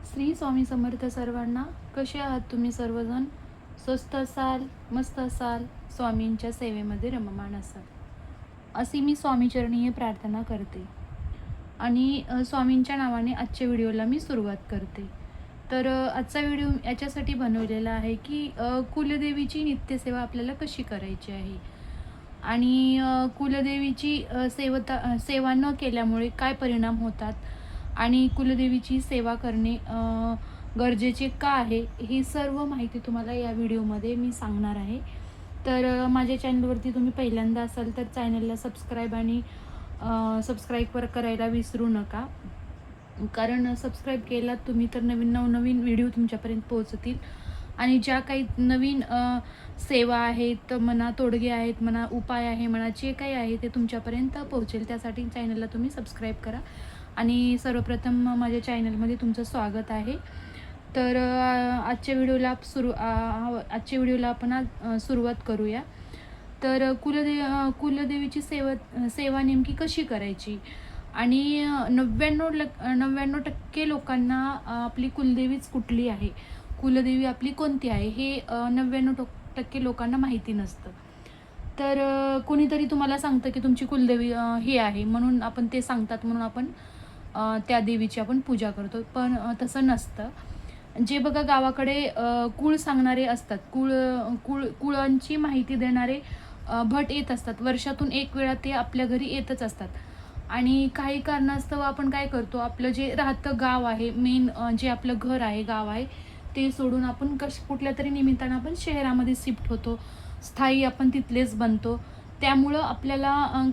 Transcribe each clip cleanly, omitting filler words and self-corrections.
श्री स्वामी समर्थ सर्वांना. कसे आहात तुम्ही सर्वजण? स्वस्त असाल, मस्त असाल, स्वामींच्या सेवेमध्ये रममाण असाल अशी मी स्वामीचरणी प्रार्थना करते. आणि स्वामींच्या नावाने आजच्या व्हिडिओला मी सुरुवात करते. तर आजचा व्हिडिओ याच्यासाठी बनवलेला आहे की कुलदेवीची नित्यसेवा आपल्याला कशी करायची आहे आणि कुलदेवीची सेवा न केल्यामुळे काय परिणाम होतात आणि कुलदेवीची सेवा करणे गरजेचे का आहे, ही सर्व माहिती तुम्हाला या व्हिडिओमध्ये मी सांगणार आहे. तर माझ्या चॅनलवरती तुम्ही पहिल्यांदा असाल तर चॅनलला सबस्क्राईब करायला विसरू नका. कारण सबस्क्राईब केलात तुम्ही तर नवनवीन व्हिडिओ तुमच्यापर्यंत पोहोचतील आणि ज्या काही नवीन सेवा आहेत म्हणा, तोडगे आहेत म्हणा, उपाय आहे म्हणा, जे काही आहे ते तुमच्यापर्यंत पोहोचेल. त्यासाठी चॅनलला तुम्ही सबस्क्राईब करा. आणि सर्वप्रथम माझ्या चॅनलमध्ये तुमचं स्वागत आहे. तर आजच्या व्हिडिओला आपण सुरुवात करूया. तर कुलदेवीची सेवा नेमकी कशी करायची आणि 99% लोकांना आपली कुलदेवीच कुठली आहे, कुलदेवी आपली कोणती आहे हे 99% लोकांना माहिती नसतं. तर कोणीतरी तुम्हाला सांगतं की तुमची कुलदेवी ही आहे म्हणून आपण ते सांगतात म्हणून आपण त्या देवीची आपण पूजा करतो. पण तसं नसतं. जे बघा गावाकडे कुळ सांगणारे असतात, कुळांची माहिती देणारे भट येत असतात. वर्षातून एक वेळा ते आपल्या घरी येतच असतात. आणि काही कारणास्तव आपण काय करतो, आपलं जे राहतं गाव आहे, मेन जे आपलं घर आहे, गाव आहे, ते सोडून आपण कुठल्या तरी निमित्तानं आपण शहरामध्ये शिफ्ट होतो, स्थायी आपण तिथलेच बनतो. त्यामुळं आपल्याला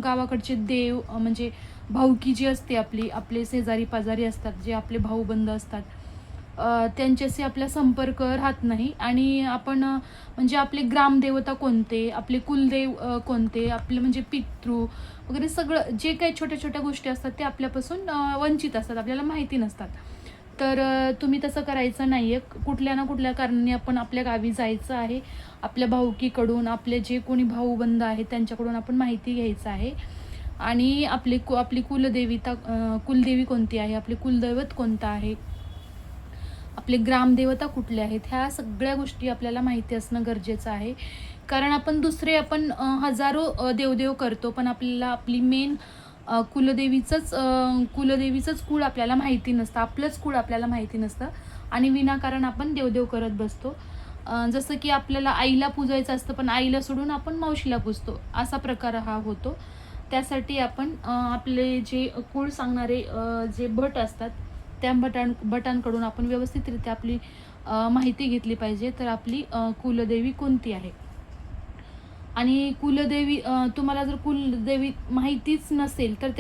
गावाकडचे देव म्हणजे भाऊकी जी असते आपले शेजारी पाजारी असतात, जे आपले भाऊबंद असतात, त्यांच्याशी आपला संपर्क राहत नाही. आणि आपण म्हणजे आपले ग्रामदेवता कोणते, आपले कुलदेव कोणते, आपले म्हणजे पितृ वगैरे सगळं जे काही छोट्या छोट्या गोष्टी असतात ते आपल्यापासून वंचित असतात, आपल्याला माहिती नसतात. तर तुम्ही तसं करायचं नाही आहे. कुठल्या ना कुठल्या कारणाने आपण आपल्या गावी जायचं आहे. आपल्या भाऊकीकडून, आपले जे कोणी भाऊबंद आहेत त्यांच्याकडून आपण माहिती घ्यायचं आहे. आणि आपली कुलदेवी कोणती आहे, आपले कुलदैवत कोणतं आहे, आपले ग्रामदेवता कुठले आहेत, ह्या सगळ्या गोष्टी आपल्याला माहिती असणं गरजेचं आहे. कारण आपण हजारो देवदेव करतो, पण आपल्याला आपली मेन कुलदेवीचंच कुळ आपल्याला माहिती नसतं, आपलंच कुळ आपल्याला माहिती नसतं आणि विनाकारण आपण देवदेव करत बसतो. जसं की आपल्याला आईला पूजायचं असतं पण आईला सोडून आपण मावशीला पूजतो, असा प्रकार हा होतो. त्यासाठी आपण आपले जे कुळ सांगणारे जे भट असतात त्या भटांकडून आपण व्यवस्थितरित्या आपली माहिती घेतली पाहिजे. तर आपली कुलदेवी कोणती आहे आणि तुम्हाला जर कुलदेवी माहितीच नसेल तर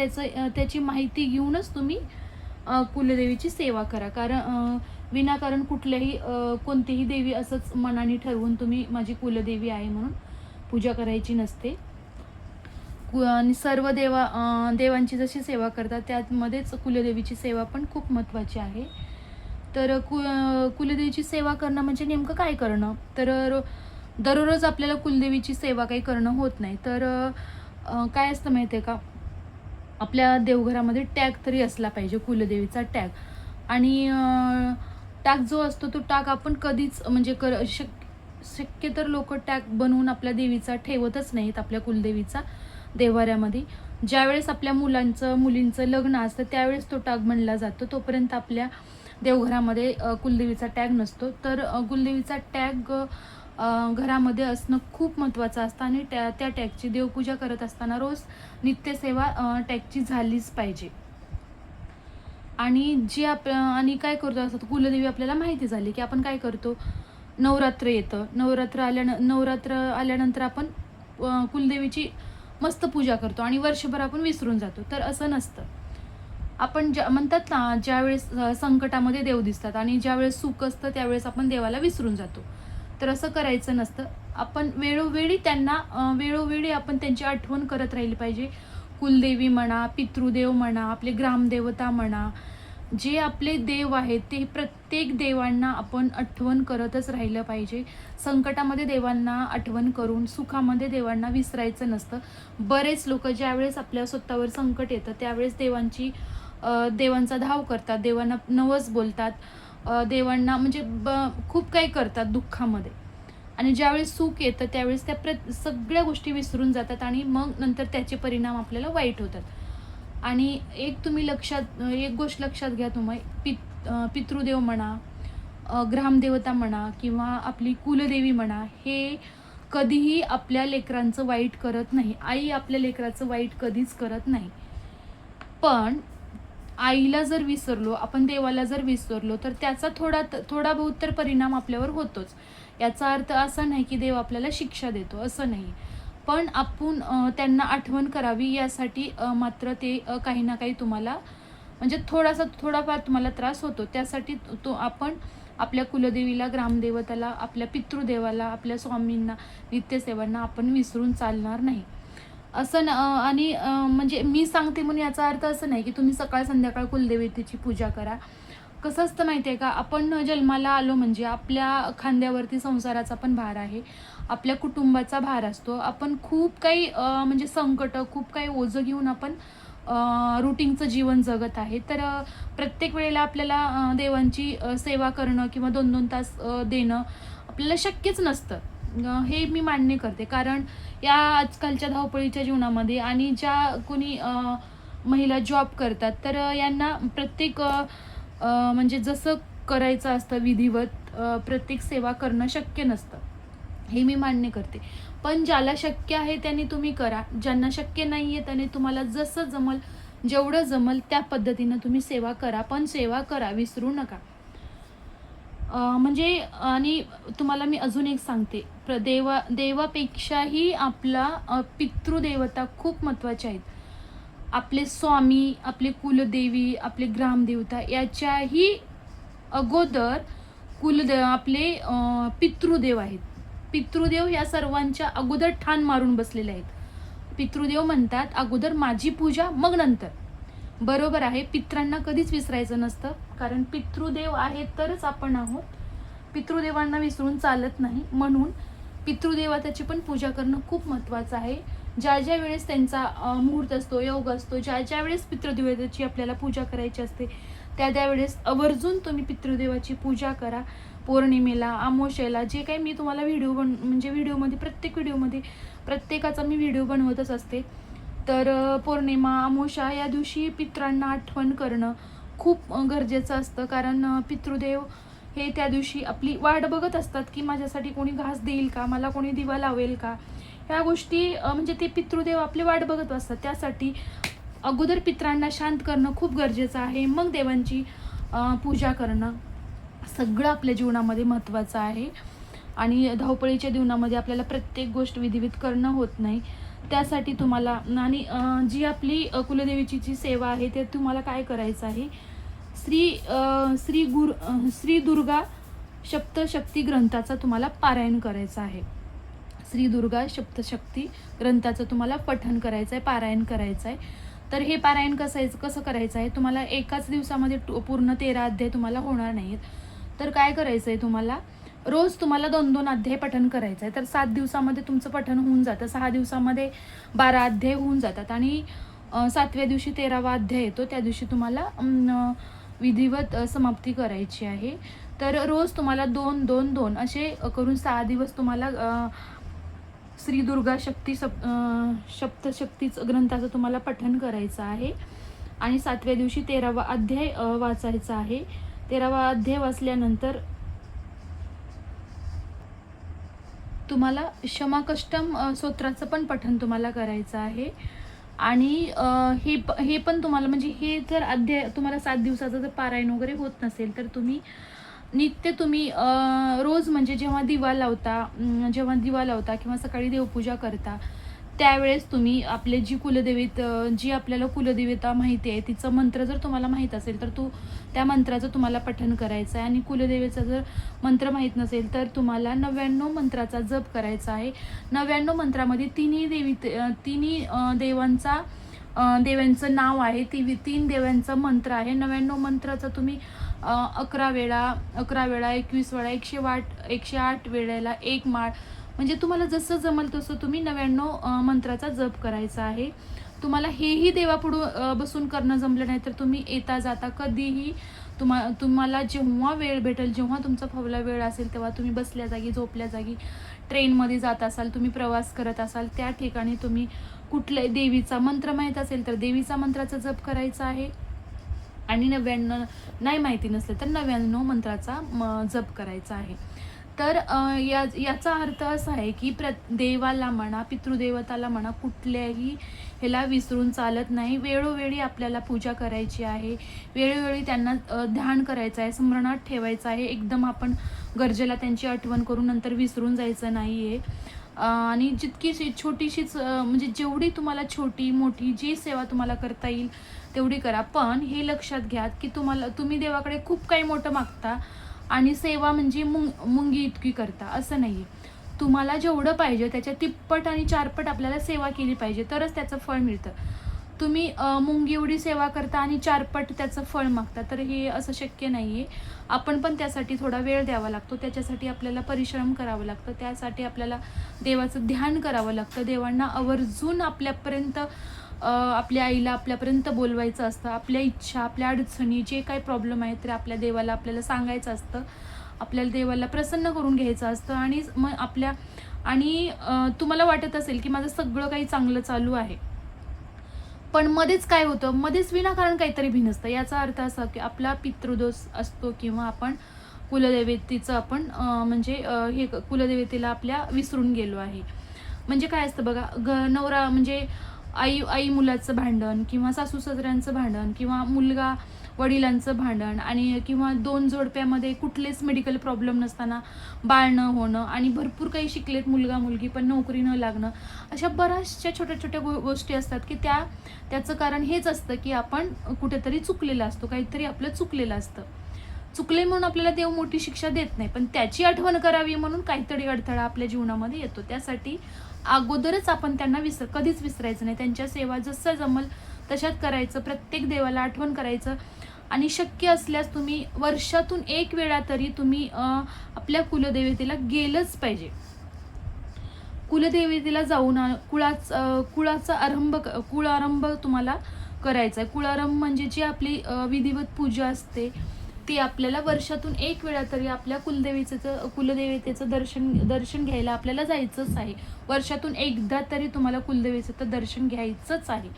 त्याची माहिती घेऊनच तुम्ही कुलदेवीची सेवा करा. कारण विनाकारण कोणतीही देवी असंच मनाने ठरवून तुम्ही माझी कुलदेवी आहे म्हणून पूजा करायची नसते. आणि सर्व देवांची जशी सेवा करतात त्यामध्येच कुलदेवीची सेवा पण खूप महत्त्वाची आहे. तर कुलदेवीची सेवा करणं म्हणजे नेमकं काय करणं, तर दररोज आपल्याला कुलदेवीची सेवा काही करणं होत नाही. तर काय असतं माहिती आहे का, आपल्या देवघरामध्ये टॅग तरी असला पाहिजे, कुलदेवीचा टॅग. आणि टॅग जो असतो तो टॅग आपण कधीच म्हणजे शक्य तर लोक टॅग बनवून आपल्या देवीचा ठेवतच नाहीत आपल्या कुलदेवीचा देवाऱ्यामध्ये. ज्यावेळेस आपल्या मुलींचं लग्न असतं त्यावेळेस तो टॅग बनला जातो, तोपर्यंत आपल्या देवघरामध्ये कुलदेवीचा टॅग नसतो. तर कुलदेवीचा टॅग घरामध्ये असणं खूप महत्त्वाचं असतं आणि त्या टॅगची देवपूजा करत असताना रोज नित्यसेवा टॅगची झालीच पाहिजे. आणि काय करतो असं कुलदेवी आपल्याला माहिती झाली की आपण काय करतो, नवरात्र येतं, नवरात्र आल्यानंतर आपण कुलदेवीची मस्त पूजा करतो आणि वर्षभर आपण विसरून जातो. तर असं नसतं. आपण म्हणतात ना, ज्यावेळेस संकटामध्ये देव दिसतात आणि ज्यावेळेस सुख असतं त्यावेळेस आपण देवाला विसरून जातो. तर असं करायचं नसतं. आपण वेळोवेळी आपण त्यांची आठवण करत राहिली पाहिजे. कुलदेवी म्हणा, पितृदेव म्हणा, आपले ग्रामदेवता म्हणा, जे आपले देव आहेत ते प्रत्येक देवांना आपण आठवण करतच राहिलं पाहिजे. संकटामध्ये देवांना आठवण करून सुखामध्ये देवांना विसरायचं नसतं. बरेच लोक ज्यावेळेस आपल्या स्वतःवर संकट येतं त्यावेळेस देवांची देवांचा धाव करतात, देवांना नवस बोलतात, देवांना म्हणजे खूप काही करतात दुःखामध्ये. आणि ज्यावेळेस सुख येतं त्यावेळेस त्या सगळ्या गोष्टी विसरून जातात आणि मग नंतर त्याचे परिणाम आपल्याला वाईट होतात. आणि एक गोष्ट लक्षात घ्या तुम्ही, पितृदेव म्हणा, ग्रामदेवता म्हणा किंवा आपली कुलदेवी म्हणा, हे कधीही आपल्या लेकरांचं वाईट करत नाही. आई आपल्या लेकराचं वाईट कधीच करत नाही. पण आईला जर विसरलो, आपण देवाला जर विसरलो, तर त्याचा थोडा बहुत तर परिणाम आपल्यावर होतोच. याचा अर्थ असा नाही की देव आपल्याला शिक्षा देतो, असं नाही. पण आपण त्यांना आठवण करावी यासाठी मात्र ते काही ना काही तुम्हाला म्हणजे थोडाफार तुम्हाला त्रास होतो. त्यासाठी आपण आपल्या कुलदेवीला, ग्रामदेवताला, आपल्या पितृदेवाला, आपल्या स्वामींना, नित्यसेवांना आपण विसरून चालणार नाही. असं आणि म्हणजे मी सांगते म्हणून याचा अर्थ असं नाही की तुम्ही सकाळ संध्याकाळ कुलदेवतेची पूजा करा. कसं असतं माहिती आहे का, आपण जन्माला आलो म्हणजे आपल्या खांद्यावरती संसाराचा पण भार आहे, आपल्या कुटुंबाचा भार असतो. आपण खूप काही म्हणजे संकट, खूप काही ओझं घेऊन आपण रुटीनचं जीवन जगत आहे. तर प्रत्येक वेळेला आपल्याला देवांची सेवा करणं किंवा 2-2 तास देणं आपल्याला शक्यच नसतं. हे मी मान्य करते. कारण या आजकालच्या धावपळीच्या जीवनामध्ये आणि ज्या कोणी महिला जॉब करतात, तर यांना प्रत्येक म्हणजे जसं करायचं असतं विधिवत प्रत्येक सेवा करणं शक्य नसतं. हे मी मान्य करते. पण ज्याला शक्य आहे त्याने तुम्ही करा. ज्यांना शक्य नाही आहे त्याने तुम्हाला जसं जमल, जेवढं जमल त्या पद्धतीनं तुम्ही सेवा करा. पण सेवा करा, विसरू नका. म्हणजे आणि तुम्हाला मी अजून एक सांगते, देवापेक्षाही आपला पितृदेवता खूप महत्त्वाच्या आहेत. आपले स्वामी, आपले कुलदेवी, आपले ग्रामदेवता याच्याही अगोदर आपले पितृदेव आहेत. पितृदेव या सर्वांच्या अगोदर ठाण मारून बसलेले आहेत. पितृदेव म्हणतात अगोदर माझी पूजा, मग नंतर. बरोबर आहे, पितरांना कधीच विसरायचं नसतं, कारण पितृदेव आहेत तरच आपण आहोत. पितृदेवांना विसरून चालत नाही. म्हणून पितृदेवताची पण पूजा करणं खूप महत्त्वाचं आहे. ज्या वेळेस त्यांचा मुहूर्त असतो, योग असतो, ज्या वेळेस पितृदेवतेची आपल्याला पूजा करायची असते, त्यावेळेस आवर्जून तुम्ही पितृदेवाची पूजा करा. पौर्णिमेला, अमावस्येला, जे काही मी तुम्हाला व्हिडिओमध्ये प्रत्येक व्हिडिओमध्ये प्रत्येकाचा मी व्हिडिओ बनवतच असते. तर पौर्णिमा, अमावस्या या दिवशी पितरांना आठवण करणं खूप गरजेचं असतं. कारण पितृदेव हे त्या दिवशी आपली वाट बघत असतात की माझ्यासाठी कोणी घास देईल का, मला कोणी दिवा लावेल का, ह्या गोष्टी म्हणजे ते पितृदेव आपली वाट बघत असतात. त्यासाठी अगोदर पितरांना शांत करणं खूप गरजेचं आहे. मग देवांची पूजा करणं सगळं आपल्या जीवनामध्ये महत्त्वाचं आहे. आणि धावपळीच्या जीवनामध्ये आपल्याला प्रत्येक गोष्ट विधिवत करणं होत नाही. त्यासाठी तुम्हाला आणि जी आपली कुलदेवीची जी सेवा आहे ते तुम्हाला काय करायचं आहे, श्री दुर्गा सप्तशक्ती ग्रंथाचा तुम्हाला पारायण करायचं आहे. श्री दुर्गा सप्तशक्ती ग्रंथाचं तुम्हाला पठण करायचं आहे, पारायण करायचं आहे. तर हे पारायण कसं करायचं आहे, तुम्हाला एकाच दिवसामध्ये पूर्ण 13 अध्याय तुम्हाला होणार नाहीत. तर काय करायचं आहे, तुम्हाला रोज तुम्हाला 2-2 अध्याय पठण करायचं आहे. तर 7 दिवसामध्ये तुमचं पठण होऊन जातं, 6 दिवसामध्ये 12 अध्याय होऊन जातात आणि 7व्या दिवशी 13वा अध्याय येतो. त्या दिवशी तुम्हाला विधिवत समाप्ती करायची आहे. तर रोज तुम्हाला 2-2-2 असे करून 6 दिवस तुम्हाला श्री दुर्गा सप्तशक्तीच ग्रंथाचं तुम्हाला पठण करायचं आहे. आणि 7व्या दिवशी 13वा अध्याय वाचायचा आहे. 13वा अध्याय वाचल्यानंतर तुम्हाला क्षमाकष्टम स्तोत्राचं पण पठण तुम्हाला करायचं आहे. आणि हे पण तुम्हाला म्हणजे हे जर अध्याय तुम्हाला 7 दिवसाचं जर पारायण वगैरे होत नसेल तर तुम्ही रोज म्हणजे जेव्हा दिवा लावता किंवा सकाळी देवपूजा करता त्यावेळेस तुम्ही आपले जी आपल्याला कुलदेवता माहिती आहे तिचं मंत्र जर तुम्हाला माहीत असेल तर त्या मंत्राचं तुम्हाला पठण करायचं आहे. आणि कुलदेवीचा जर मंत्र माहीत नसेल तर तुम्हाला 99 मंत्राचा जप करायचा आहे. 99 मंत्रामध्ये तिन्ही देवांचं नाव आहे, 3 देवांचा मंत्र आहे. 99 मंत्राचा तुम्ही 11 वेळा, 21 वेळा, 108 वेळेला 1 माळ, म्हणजे तुम्हाला जसं जमल तसं तुम्ही 99 मंत्राचा जप करायचा आहे. तुम्हाला हेही देवापुढं बसून करणं जमलं नाही तर तुम्ही येता जाता कधीही तुम्हाला जेव्हा वेळ भेटेल, जेव्हा तुमचा फावला वेळ असेल तेव्हा तुम्ही बसल्या जागी, झोपल्या जागी, ट्रेनमध्ये जात असाल, तुम्ही प्रवास करत असाल, त्या ठिकाणी तुम्ही कुठल्याही देवीचा मंत्र माहीत असेल तर देवीचा मंत्राचा जप करायचा आहे आणि 99 नाही माहिती नसलं तर 99 मंत्राचा जप करायचा आहे. तर याचा अर्थ असा आहे की देवाला म्हणा, पितृदेवताला म्हणा, कुठल्याही ह्याला विसरून चालत नाही. वेळोवेळी आपल्याला पूजा करायची आहे, वेळोवेळी त्यांना ध्यान करायचं आहे, स्मरणात ठेवायचं आहे. एकदम आपण गरजेला त्यांची आठवण करून नंतर विसरून जायचं नाही आहे. आणि जितकी छोटीशीच म्हणजे जेवढी तुम्हाला छोटी मोठी जी सेवा तुम्हाला करता येईल तेवढी करा. पण हे लक्षात घ्या की तुम्ही देवाकडे खूप काही मोठं मागता आणि सेवा म्हणजे मुंगी इतकी करता, असं नाही आहे. तुम्हाला जेवढं पाहिजे त्याच्या तिप्पट आणि चारपट आपल्याला सेवा केली पाहिजे तरच त्याचं फळ मिळतं. तुम्ही मुंगी एवढी सेवा करता आणि चारपट त्याचं फळ मागता, तर हे असं शक्य नाही आहे. आपण पण त्यासाठी थोडा वेळ द्यावा लागतो, त्याच्यासाठी आपल्याला परिश्रम करावं लागतं, त्यासाठी आपल्याला देवाचं ध्यान करावं लागतं, देवांना आवर्जून आपल्यापर्यंत आपल्या आईला आपल्यापर्यंत बोलवायचं असतं. आपल्या इच्छा, आपल्या अडचणी, जे काही प्रॉब्लेम आहेत ते आपल्या देवाला आपल्याला सांगायचं असतं, आपल्याला देवाला प्रसन्न करून घ्यायचं असतं. आणि मग तुम्हाला वाटत असेल की माझं सगळं काही चांगलं चालू आहे, पण मध्येच काय होतं, मध्येच विनाकारण काहीतरी भिनसतं. याचा अर्थ असा की आपला पितृदोष असतो किंवा आपण कुलदेवतेचं आपण हे कुलदेवतेला आपल्या विसरून गेलो आहे. म्हणजे काय असतं बघा, नवरा म्हणजे आई मुलाचं भांडण किंवा सासू सासऱ्यांचं भांडण किंवा मुलगा वडिलांचं भांडण आणि किंवा 2 जोडप्यामध्ये कुठलेच मेडिकल प्रॉब्लेम नसताना बाळ न होणं आणि भरपूर काही शिकलेत मुलगा मुलगी पण नोकरी न लागणं, अशा बऱ्याचशा छोट्या छोट्या गोष्टी असतात की त्याचं कारण हेच असतं की आपण कुठेतरी चुकलेलं असतो, काहीतरी आपलं चुकलेलं असतं. चुकले म्हणून आपल्याला देव मोठी शिक्षा देत नाही, पण त्याची आठवण करावी म्हणून काहीतरी अडथळा आपल्या जीवनामध्ये येतो. त्यासाठी अगोदरच आपण त्यांना कधीच विसरायचं नाही. त्यांच्या सेवा जसं जमल तशात करायचं, प्रत्येक देवाला आठवण करायचं आणि शक्य असल्यास तुम्ही वर्षातून 1 वेळा तरी तुम्ही आपल्या कुलदेवतेला गेलंच पाहिजे. कुलदेवतेला जाऊन कुळारंभ तुम्हाला करायचा आहे. कुळारंभ म्हणजे जी आपली विधिवत पूजा असते ती आपल्याला वर्षातून 1 वेळा तरी आपल्या कुलदेवतेचं दर्शन घ्यायला आपल्याला जायचंच आहे. वर्षातून एकदा तरी तुम्हाला कुलदेवतेचं दर्शन घ्यायचंच आहे.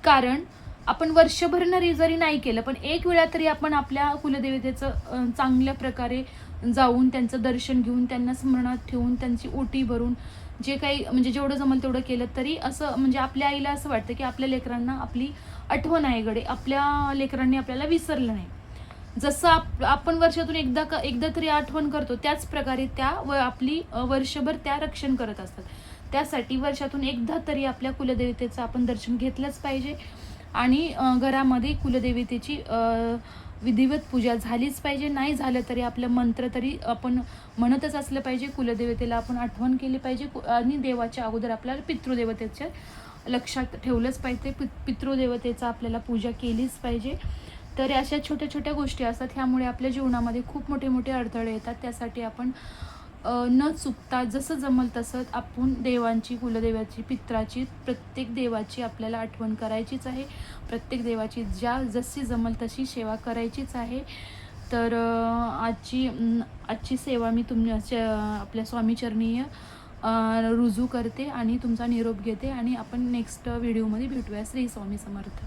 कारण आपण वर्षभर जरी नाही केलं पण 1 वेळा तरी आपण आपल्या कुलदेवतेचं चांगल्या प्रकारे जाऊन त्यांचं दर्शन घेऊन, त्यांना स्मरणात ठेवून, त्यांची ओटी भरून जे काही म्हणजे जेवढं जमल तेवढं केलं तरी असं म्हणजे आपल्या आईला असं वाटतं की आपल्या लेकरांना आपली आठवण आहे गडे, आपल्या लेकरांनी आपल्याला विसरलं नाही. जसं आपण वर्षातून एकदा तरी आठवण करतो त्याच प्रकारे आपली वर्षभर त्या रक्षण करत असतात. त्यासाठी वर्षातून एकदा तरी आपल्या कुलदेवतेचं आपण दर्शन घेतलंच पाहिजे आणि घरामध्ये कुलदेवतेची विधिवत पूजा झालीच पाहिजे. नाही झालं तरी आपलं मंत्र तरी आपण म्हणतच असलं पाहिजे. कुलदेवतेला आपण आठवण केली पाहिजे आणि देवाच्या अगोदर आपल्याला पितृदेवतेच्या लक्षात ठेवलंच पाहिजे. पितृदेवतेचा आपल्याला पूजा केलीच पाहिजे. तर अशा छोट्या छोट्या गोष्टी असतात, ह्यामुळे आपल्या जीवनामध्ये खूप मोठे मोठे अडथळे येतात. त्यासाठी आपण न चुकता जसं जमल तसं आपण देवांची, कुलदेवाची, पित्राची, प्रत्येक देवाची आपल्याला आठवण करायचीच आहे. प्रत्येक देवाची जशी जमल तशी सेवा करायचीच आहे. तर आजची सेवा मी आपल्या स्वामीचरणी रुजू करते आणि तुमचा निरोप घेते आणि आपण नेक्स्ट व्हिडिओमध्ये भेटूया. श्री स्वामी समर्थ.